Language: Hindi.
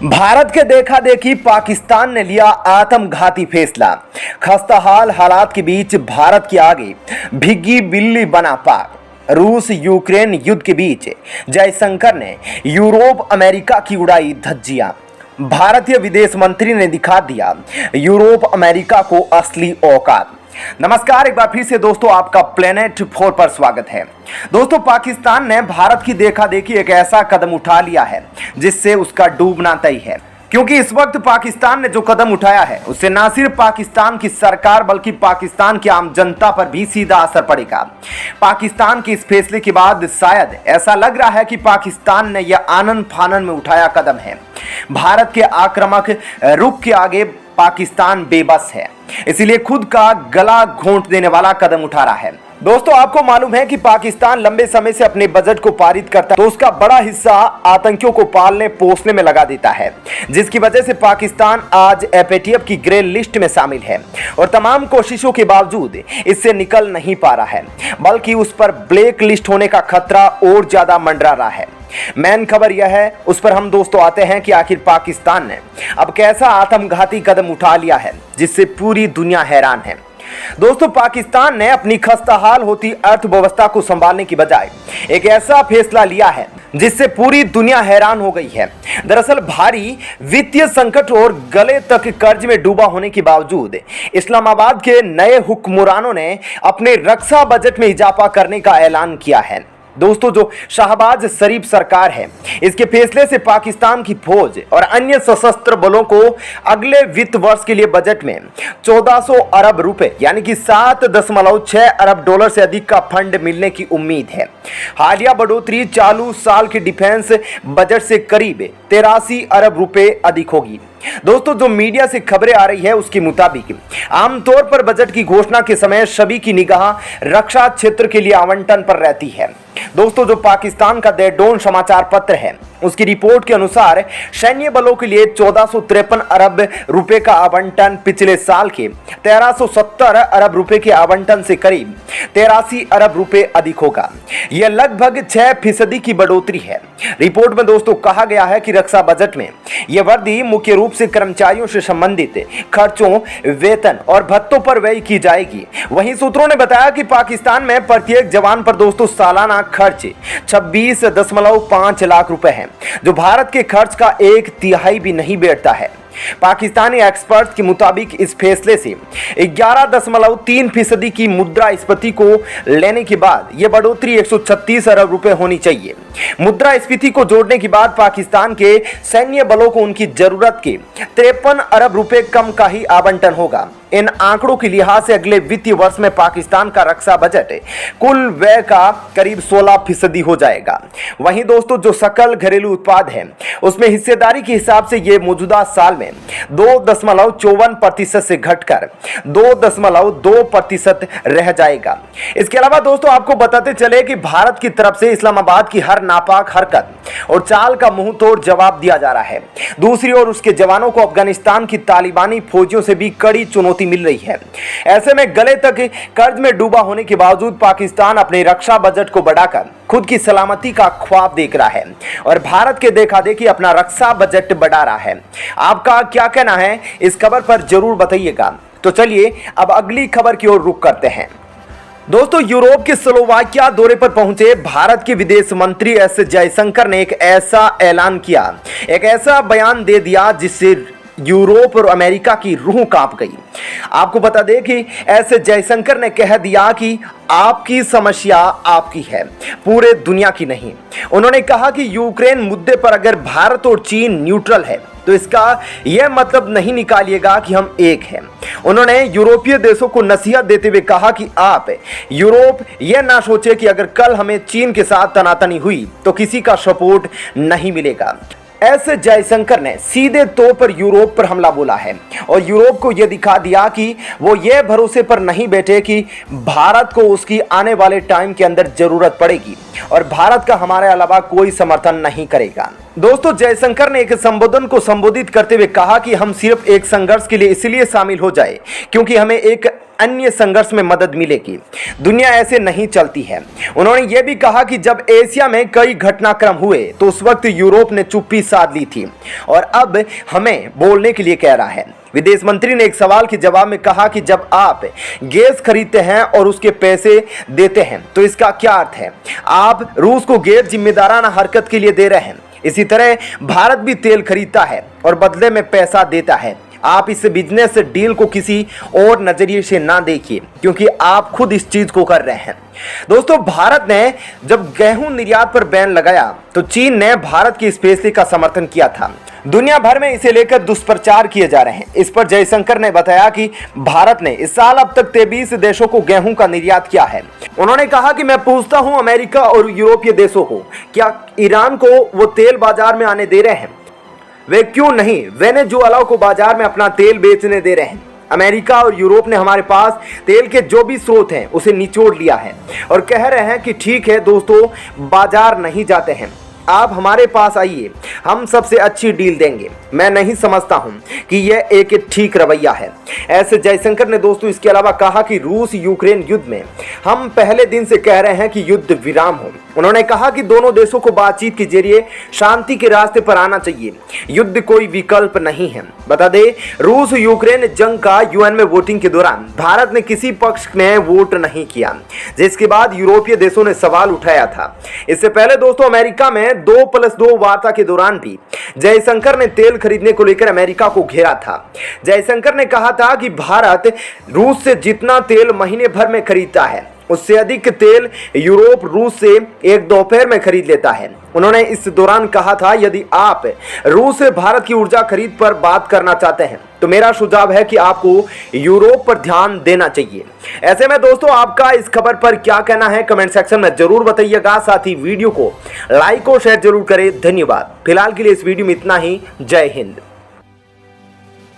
भारत के देखा देखी पाकिस्तान ने लिया आत्मघाती फैसला। खस्ताहाल हालात के बीच भारत के आगे भीगी बिल्ली बना पाक। रूस यूक्रेन युद्ध के बीच जयशंकर ने यूरोप अमेरिका की उड़ाई धज्जियां। भारतीय विदेश मंत्री ने दिखा दिया यूरोप अमेरिका को असली औकात। नमस्कार, एक बार फिर से दोस्तों आपका प्लेनेट 4 पर स्वागत है। दोस्तों, पाकिस्तान ने भारत की देखा देखी एक ऐसा कदम उठा लिया है जिससे उसका डूबना तय है, क्योंकि इस वक्त पाकिस्तान ने जो कदम उठाया है उससे न सिर्फ पाकिस्तान की सरकार बल्कि पाकिस्तान की आम जनता पर भी सीधा असर पड़ेगा। पाकिस्तान के इस फैसले के बाद शायद ऐसा लग रहा है कि पाकिस्तान ने यह आनन फानन में उठाया कदम है। भारत के आक्रामक रुख के आगे पाकिस्तान बेबस है, इसीलिए खुद का गला घोंट देने वाला कदम उठा रहा है। दोस्तों, आपको मालूम है कि पाकिस्तान लंबे समय से अपने बजट को पारित करता है तो उसका बड़ा हिस्सा आतंकियों को पालने पोसने में लगा देता है, जिसकी वजह से पाकिस्तान आज एफएटीएफ की ग्रे लिस्ट में शामिल है और तमाम कोशिशों के बावजूद इससे निकल नहीं पा रहा है, बल्कि उस पर ब्लैक लिस्ट होने का खतरा और ज्यादा मंडरा रहा है। मेन खबर यह है, उस पर हम दोस्तों आते हैं कि आखिर पाकिस्तान ने अब कैसा आत्मघाती कदम उठा लिया है जिससे पूरी दुनिया हैरान है। दोस्तों, पाकिस्तान ने अपनी खस्ताहाल होती अर्थव्यवस्था को संभालने की बजाय एक ऐसा फैसला लिया है जिससे पूरी दुनिया हैरान हो गई है। दरअसल भारी वित्तीय संकट और गले तक कर्ज में डूबा होने के बावजूद इस्लामाबाद के नए हुक्मरानों ने अपने रक्षा बजट में इजाफा करने का ऐलान किया है। दोस्तों, जो शहबाज शरीफ सरकार है, इसके फैसले से पाकिस्तान की फौज और अन्य सशस्त्र बलों को अगले वित्त वर्ष के लिए बजट में 1400 अरब रुपए यानी कि 7.6 अरब डॉलर से अधिक का फंड मिलने की उम्मीद है। हालिया बढ़ोतरी चालू साल के डिफेंस बजट से करीब 83 अरब रुपए अधिक होगी। दोस्तों, जो मीडिया से खबरें आ रही है उसके मुताबिक आमतौर पर बजट की घोषणा के समय सभी की निगाह रक्षा क्षेत्र के लिए आवंटन पर रहती है। दोस्तों, जो पाकिस्तान का द डॉन समाचार पत्र है उसकी रिपोर्ट के अनुसार सैन्य बलों के लिए 1453 अरब रुपए का आवंटन पिछले साल के 1370 अरब रुपए के आवंटन से करीब 83 अरब रुपए अधिक होगा। यह लगभग 6% की बढ़ोतरी है। रिपोर्ट में दोस्तों कहा गया है कि रक्षा बजट में यह वृद्धि मुख्य रूप से कर्मचारियों से संबंधित खर्चों, वेतन और भत्तों पर व्यय की जाएगी। वहीं सूत्रों ने बताया कि पाकिस्तान में प्रत्येक जवान पर दोस्तों सालाना खर्च 26.5 लाख रुपए है, जो भारत के खर्च का 1/3 भी नहीं बैठता है। पाकिस्तानी एक्सपर्ट्स के मुताबिक इस फैसले से 11.3% की मुद्रास्फीति को लेने के बाद यह बढ़ोतरी 136 अरब रुपए होनी चाहिए। मुद्रास्फीति को जोड़ने के बाद पाकिस्तान के सैन्य बलों को उनकी जरूरत के 53 अरब रुपए कम का ही आवंटन होगा। इन आंकड़ों के लिहाज से अगले वित्तीय वर्ष में पाकिस्तान का रक्षा बजट कुल व्यय का करीब 16% हो जाएगा। वहीं दोस्तों, जो सकल घरेलू उत्पाद है उसमें हिस्सेदारी के हिसाब से यह मौजूदा साल में 2.54% से घटकर 2.2% रह जाएगा। इसके अलावा दोस्तों आपको बताते चले कि भारत की तरफ से इस्लामाबाद की हर नापाक हरकत और चाल का मुंह तोड़ जवाब दिया जा रहा है। दूसरी ओर उसके जवानों को अफगानिस्तान की तालिबानी फौजियों से भी कड़ी चुनौती मिल रही है। ऐसे में गले तक कर्ज में डूबा होने के बावजूद पाकिस्तान अपने रक्षा बजट को बढ़ाकर खुद की सलामती का ख्वाब देख रहा है और भारत के देखा देखी अपना रक्षा बजट बढ़ा रहा है। आपका क्या कहना है इस खबर पर जरूर बताइएगा। तो चलिए अब अगली खबर की ओर रुख करते हैं। दोस्तों, यूरोप के स्लोवाकिया दौरे पर पहुंचे भारत के विदेश मंत्री एस जयशंकर ने एक ऐसा ऐलान किया, एक ऐसा बयान दे दिया जिससे यूरोप और अमेरिका की रूह कांप गई। आपको बता दें कि ऐसे जयशंकर ने कह दिया कि आपकी समस्या आपकी है, पूरे दुनिया की नहीं। उन्होंने कहा कि यूक्रेन मुद्दे पर अगर भारत और चीन न्यूट्रल है तो इसका यह मतलब नहीं निकालिएगा कि हम एक हैं। उन्होंने यूरोपीय देशों को नसीहत देते हुए कहा कि आप यूरोप यह ना सोचे कि अगर कल हमें चीन के साथ तनातनी हुई तो किसी का सपोर्ट नहीं मिलेगा। ऐसे जयशंकर ने सीधे तौर पर यूरोप पर हमला बोला है और यूरोप को यह दिखा दिया कि वो ये भरोसे पर नहीं बैठे कि भारत को उसकी आने वाले टाइम के अंदर जरूरत पड़ेगी और भारत का हमारे अलावा कोई समर्थन नहीं करेगा। दोस्तों, जयशंकर ने एक संबोधन को संबोधित करते हुए कहा कि हम सिर्फ एक संघर्ष के लिए इसलिए शामिल हो जाए क्योंकि हमें एक अन्य संघर्ष में मदद मिलेगी। दुनिया ऐसे नहीं चलती है। उन्होंने ये भी कहा कि जब एशिया में कई घटनाक्रम हुए तो उस वक्त यूरोप ने चुप्पी साध ली थी और अब हमें बोलने के लिए कह रहा है। विदेश मंत्री ने एक सवाल के जवाब में कहा कि जब आप गैस खरीदते हैं और उसके पैसे देते हैं तो इसका क्या अर्थ है? आप रूस को गैर जिम्मेदाराना हरकत के लिए दे रहे हैं। इसी तरह भारत भी तेल खरीदता है और बदले में पैसा देता है। आप इस बिजनेस डील को किसी और नजरिए से ना देखिए, क्योंकि आप खुद इस चीज को कर रहे हैं। दोस्तों, भारत ने जब गेहूं निर्यात पर बैन लगाया तो चीन ने भारत की इस फैसले का समर्थन किया था। दुनिया भर में इसे लेकर दुष्प्रचार किए जा रहे हैं। इस पर जयशंकर ने बताया कि भारत ने इस साल अब तक 23 देशों को गेहूं का निर्यात किया है। उन्होंने कहा कि मैं पूछता हूं अमेरिका और यूरोपीय देशों को, क्या ईरान को वो तेल बाजार में आने दे रहे हैं? वे क्यों नहीं वेनेजुएला को बाजार में अपना तेल बेचने दे रहे हैं? अमेरिका और यूरोप ने हमारे पास तेल के जो भी स्रोत हैं उसे निचोड़ लिया है और कह रहे हैं कि ठीक है दोस्तों, बाजार नहीं जाते हैं, आप हमारे पास आइए, हम सबसे अच्छी डील देंगे। मैं नहीं समझता हूं कि यह एक ठीक रवैया है। ऐसे जयशंकर ने दोस्तों इसके अलावा कहा कि रूस यूक्रेन युद्ध में हम पहले दिन से कह रहे हैं कि युद्ध विराम हो। उन्होंने कहा कि दोनों देशों को बातचीत के जरिए शांति के रास्ते पर आना चाहिए। युद्ध कोई विकल्प नहीं है। बता दें, रूस यूक्रेन जंग का यूएन में वोटिंग के दौरान भारत ने किसी पक्ष में वोट नहीं किया, जिसके बाद यूरोपीय देशों ने सवाल उठाया था। इससे पहले दोस्तों अमेरिका में 2+2 वार्ता के दौरान भी जयशंकर ने तेल खरीदने को लेकर अमेरिका को घेरा था। जयशंकर ने कहा था कि भारत रूस से जितना तेल महीने भर में खरीदता है उससे अधिक तेल यूरोप रूस से एक दोपहर में खरीद लेता है। उन्होंने इस दौरान कहा था, यदि आप रूस से भारत की ऊर्जा खरीद पर बात करना चाहते हैं तो मेरा सुझाव है कि आपको यूरोप पर ध्यान देना चाहिए। ऐसे में दोस्तों आपका इस खबर पर क्या कहना है कमेंट सेक्शन में जरूर बताइएगा। साथ ही वीडियो को लाइक और शेयर जरूर करें। धन्यवाद। फिलहाल के लिए इस वीडियो में इतना ही। जय हिंद।